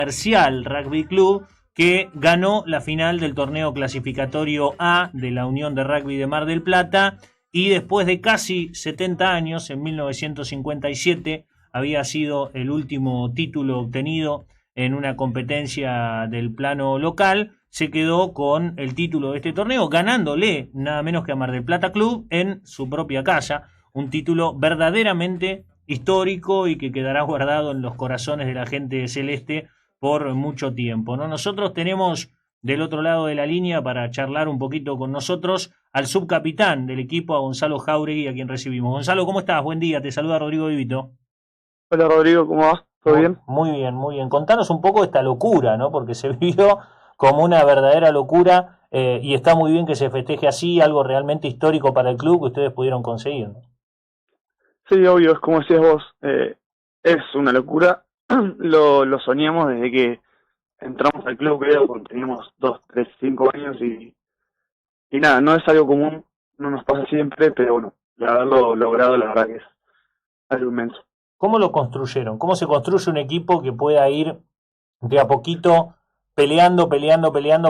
Comercial Rugby Club, que ganó la final del torneo clasificatorio A de la Unión de Rugby de Mar del Plata, y después de casi 70 años, en 1957, había sido el último título obtenido en una competencia del plano local. Se quedó con el título de este torneo, ganándole nada menos que a Mar del Plata Club en su propia casa, un título verdaderamente histórico y que quedará guardado en los corazones de la gente celeste por mucho tiempo, ¿no? Nosotros tenemos del otro lado de la línea para charlar un poquito con nosotros al subcapitán del equipo, a Gonzalo Jáuregui, a quien recibimos. Gonzalo, ¿cómo estás? Buen día, te saluda Rodrigo Vivito. Hola Rodrigo, ¿cómo vas? ¿Todo bien? Muy bien, muy bien. Contanos un poco esta locura, ¿no? Porque se vivió como una verdadera locura, y está muy bien que se festeje así, algo realmente histórico para el club que ustedes pudieron conseguir, ¿no? Sí, obvio, es como decías vos, es una locura. Lo soñamos desde que entramos al club, creo, cuando teníamos 2, 3, 5 años y nada, no es algo común, no nos pasa siempre, pero bueno, de haberlo logrado, la verdad que es algo inmenso. ¿Cómo lo construyeron? ¿Cómo se construye un equipo que pueda ir de a poquito peleando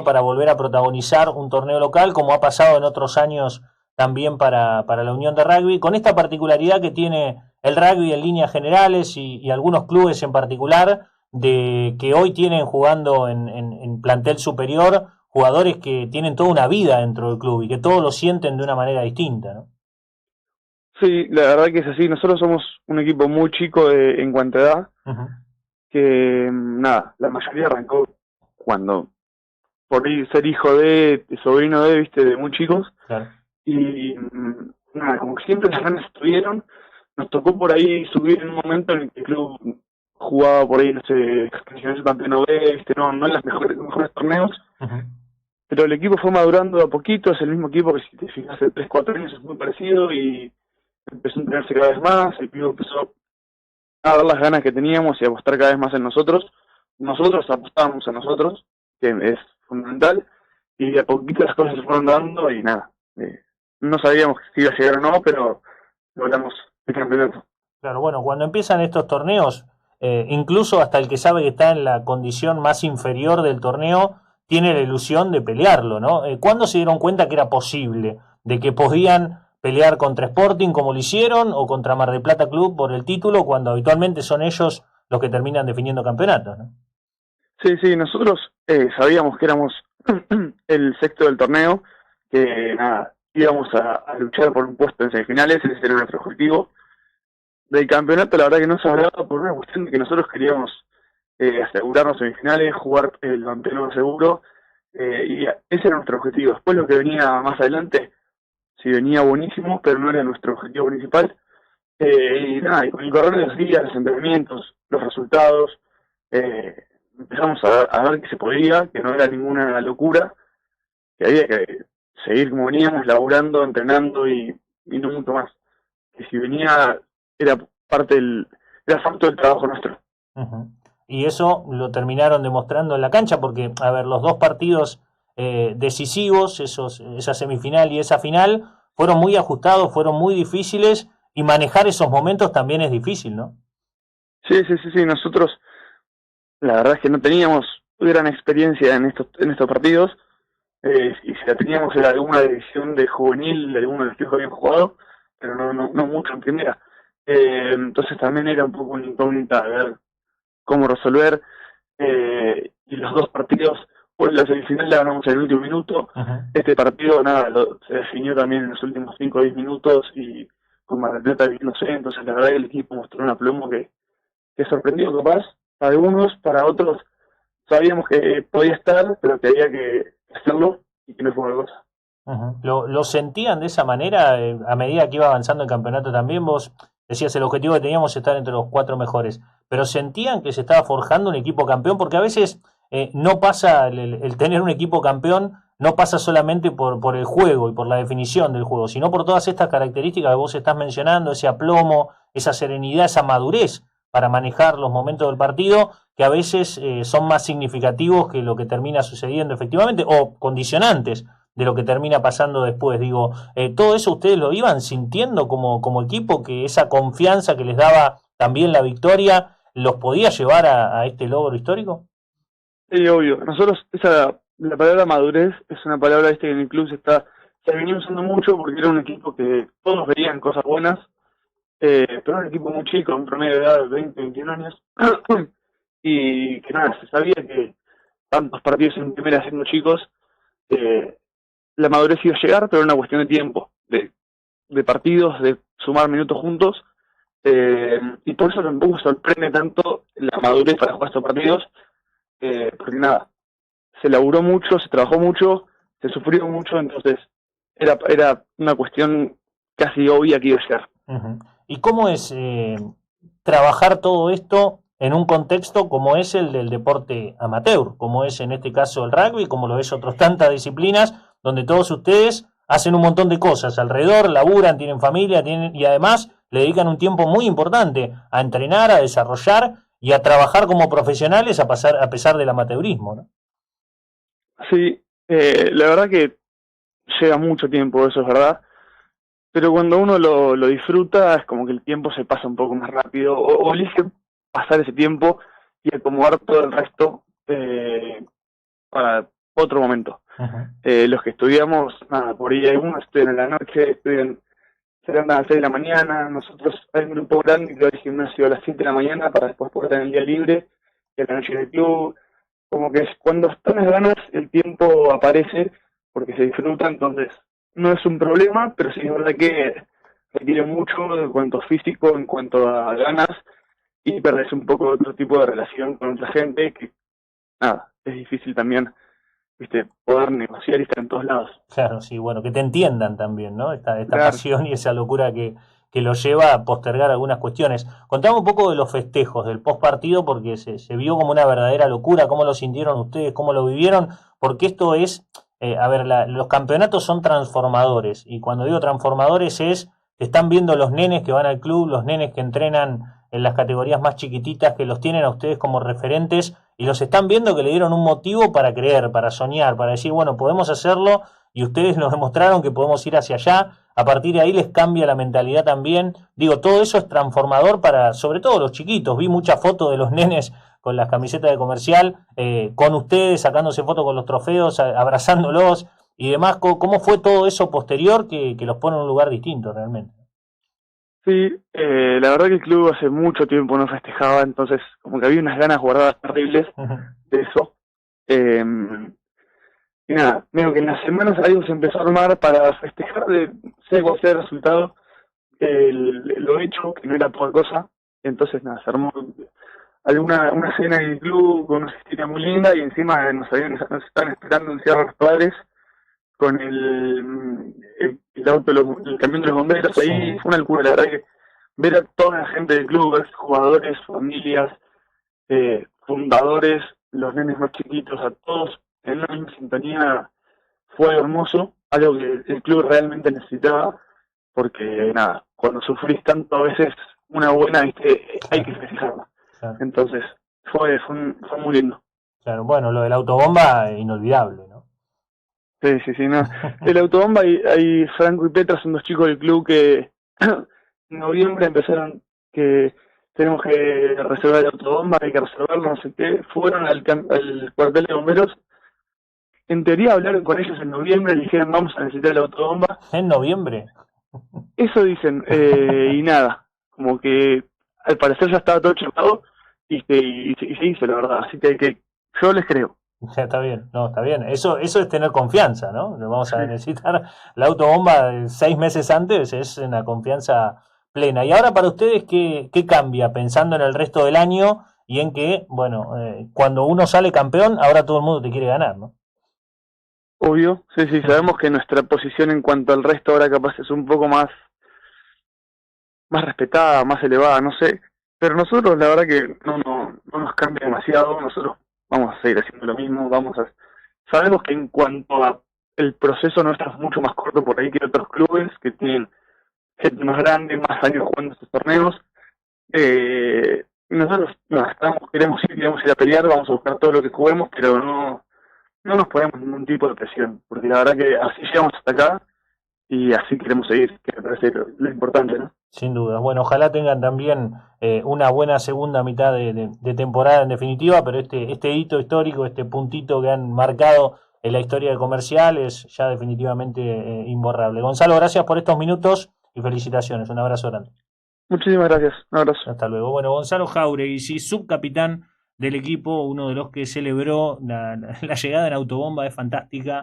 para volver a protagonizar un torneo local, como ha pasado en otros años también para la Unión de Rugby, con esta particularidad que tiene el rugby en líneas generales y algunos clubes en particular, de que hoy tienen jugando en plantel superior jugadores que tienen toda una vida dentro del club y que todos lo sienten de una manera distinta, ¿no? Sí, la verdad que es así, nosotros somos un equipo muy chico en cuanto a edad, Uh-huh. que nada, la mayoría arrancó cuando por ahí ser hijo de sobrino de, viste, de muy chicos. Claro. Y nada, como que siempre las ganas estuvieron. Nos tocó por ahí subir en un momento en el que el club jugaba por ahí, no sé, el campeón B, ¿viste? No en los mejores torneos, Uh-huh. pero el equipo fue madurando de a poquito. Es el mismo equipo que, si te fijas, hace 3 4 años es muy parecido, y empezó a entrenarse cada vez más. El club empezó a dar las ganas que teníamos y a apostar cada vez más en nosotros. Nosotros apostábamos a nosotros, que es fundamental, y de a poquito las cosas se fueron dando y nada. No sabíamos si iba a llegar o no, pero logramos el campeonato. Claro, bueno, cuando empiezan estos torneos, incluso hasta el que sabe que está en la condición más inferior del torneo, tiene la ilusión de pelearlo, ¿no? ¿Cuándo se dieron cuenta que era posible, de que podían pelear contra Sporting como lo hicieron, o contra Mar del Plata Club por el título, cuando habitualmente son ellos los que terminan definiendo campeonatos, ¿no? Sí, sí, nosotros sabíamos que éramos el sexto del torneo, que nada, íbamos a luchar por un puesto en semifinales. Ese era nuestro objetivo. Del campeonato, la verdad que no se hablaba, por una cuestión de que nosotros queríamos asegurarnos semifinales, jugar el campeonato seguro, y ese era nuestro objetivo. Después lo que venía más adelante, sí venía buenísimo, pero no era nuestro objetivo principal. Y nada, y con el correr de los días, los entrenamientos, los resultados, empezamos a ver que se podía, que no era ninguna locura, que había que seguir como veníamos, laburando, entrenando y no mucho más. Que si venía, era era facto del trabajo nuestro. Uh-huh. Y eso lo terminaron demostrando en la cancha, porque, a ver, los dos partidos decisivos, esa semifinal y esa final, fueron muy ajustados, fueron muy difíciles, y manejar esos momentos también es difícil, ¿no? Sí, sí, sí, sí, nosotros la verdad es que no teníamos gran experiencia en estos partidos, y si la teníamos era alguna división de juvenil de alguno de los chicos que habían jugado, pero no mucho en primera. Entonces también era un poco una incógnita de ver cómo resolver, y los dos partidos, pues la semifinal la ganamos en el último minuto. Uh-huh. Este partido nada, se definió también en los últimos 5 o 10 minutos, y con Mar del Plata viéndose. Entonces la verdad que el equipo mostró un aplomo que sorprendió capaz a algunos. Para otros sabíamos que podía estar, pero que había que hacerlo, y que no fue una cosa. Uh-huh. ¿Lo sentían de esa manera a medida que iba avanzando el campeonato también? Vos decías, el objetivo que teníamos es estar entre los 4 mejores, pero sentían que se estaba forjando un equipo campeón, porque a veces no pasa, el tener un equipo campeón no pasa solamente por el juego y por la definición del juego, sino por todas estas características que vos estás mencionando, ese aplomo, esa serenidad, esa madurez para manejar los momentos del partido, que a veces son más significativos que lo que termina sucediendo efectivamente, o condicionantes de lo que termina pasando después. Digo, todo eso ustedes lo iban sintiendo como equipo, que esa confianza que les daba también la victoria los podía llevar a este logro histórico. Sí, obvio. Nosotros, la palabra madurez es una palabra que en el club se venía usando mucho porque era un equipo que todos veían cosas buenas, pero era un equipo muy chico, un promedio de edad de 20, 21 años, y que nada, se sabía que tantos partidos en primera siendo chicos, eh, la madurez iba a llegar, pero era una cuestión de tiempo, de partidos, de sumar minutos juntos, y por eso tampoco sorprende tanto la madurez para jugar estos partidos, porque nada, se laburó mucho, se trabajó mucho, se sufrió mucho, entonces era una cuestión casi obvia que iba a llegar. Ujú. ¿Y cómo es trabajar todo esto en un contexto como es el del deporte amateur, como es en este caso el rugby, como lo es otras tantas disciplinas, donde todos ustedes hacen un montón de cosas alrededor, laburan, tienen familia, y además le dedican un tiempo muy importante a entrenar, a desarrollar y a trabajar como profesionales a pesar del amateurismo, ¿no? Sí, la verdad que lleva mucho tiempo, eso es verdad, pero cuando uno lo disfruta es como que el tiempo se pasa un poco más rápido, o elige pasar ese tiempo y acomodar todo el resto para otro momento. Ujú. Los que estudiamos, nada, por ahí algunos estudian en la noche, se levantan a las 6 de la mañana, nosotros hay un grupo grande que va al gimnasio a las 7 de la mañana para después poder tener el día libre, y a la noche en el club, como que cuando están las ganas el tiempo aparece porque se disfruta, entonces no es un problema, pero sí es verdad que requiere mucho en cuanto a físico, en cuanto a ganas, y perdés un poco otro tipo de relación con otra gente que, nada, es difícil también, viste, poder negociar y estar en todos lados. Claro, sí, bueno, que te entiendan también, ¿no? Esta Claro. pasión y esa locura que lo lleva a postergar algunas cuestiones. Contame un poco de los festejos, del post partido, porque se vio como una verdadera locura, cómo lo sintieron ustedes, cómo lo vivieron, porque esto es, a ver, los campeonatos son transformadores, y cuando digo transformadores es, que están viendo los nenes que van al club, los nenes que entrenan en las categorías más chiquititas, que los tienen a ustedes como referentes, y los están viendo que le dieron un motivo para creer, para soñar, para decir, bueno, podemos hacerlo y ustedes nos demostraron que podemos ir hacia allá. A partir de ahí les cambia la mentalidad también. Digo, todo eso es transformador para, sobre todo los chiquitos. Vi muchas fotos de los nenes con las camisetas de comercial, con ustedes, sacándose fotos con los trofeos, abrazándolos y demás. ¿Cómo fue todo eso posterior que los pone en un lugar distinto realmente? Sí, la verdad que el club hace mucho tiempo no festejaba, entonces como que había unas ganas guardadas terribles de eso. Eh, y nada, medio que en las semanas algo se empezó a armar para festejar de sea cual sea el resultado, lo hecho, que no era poca cosa. Entonces nada, se armó una cena en el club con una cestita muy linda y encima nos estaban esperando en Sierra los Padres con el auto, el camión de los bomberos, Sí. ahí fue una locura, la verdad que ver a toda la gente del club, ver jugadores, familias, fundadores, los nenes más chiquitos, a todos en una misma sintonía, fue hermoso, algo que el club realmente necesitaba, porque nada, cuando sufrís tanto a veces una buena, viste, hay que festejarla. Claro, Entonces, fue muy lindo. claro. Bueno, lo de la autobomba, inolvidable, ¿no? Sí, sí, sí, no. El autobomba y Franco y Petra son dos chicos del club que en noviembre empezaron que tenemos que reservar el autobomba, hay que reservarlo, no sé qué. Fueron al cuartel de bomberos. En teoría hablaron con ellos en noviembre, le dijeron vamos a necesitar el autobomba. En noviembre. Eso dicen, y nada, como que al parecer ya estaba todo chocado y se hizo, la verdad. Así que yo les creo. Está bien, no, está bien. Eso es tener confianza, ¿no? Lo vamos a Sí. necesitar. La autobomba 6 meses antes es una confianza plena. Y ahora para ustedes, ¿qué cambia pensando en el resto del año y en que, bueno, cuando uno sale campeón, ahora todo el mundo te quiere ganar, ¿no? Obvio, sí, sí, sabemos que nuestra posición en cuanto al resto ahora capaz es un poco más respetada, más elevada, no sé, pero nosotros la verdad que no nos cambia demasiado, nosotros vamos a seguir haciendo lo mismo, sabemos que en cuanto a el proceso nuestro es mucho más corto por ahí que otros clubes que tienen gente más grande, más años jugando estos torneos, y nosotros no, queremos ir a pelear, vamos a buscar todo lo que juguemos, pero no nos ponemos ningún tipo de presión, porque la verdad que así llegamos hasta acá y así queremos seguir, que me parece lo importante, ¿no? Sin duda. Bueno, ojalá tengan también una buena segunda mitad de temporada en definitiva, pero este hito histórico, este puntito que han marcado en la historia de Comercial es ya definitivamente imborrable. Gonzalo, gracias por estos minutos y felicitaciones. Un abrazo grande. Muchísimas gracias. Un abrazo. Hasta luego. Bueno, Gonzalo Jauregui, sí, subcapitán del equipo, uno de los que celebró la llegada en autobomba, es fantástica.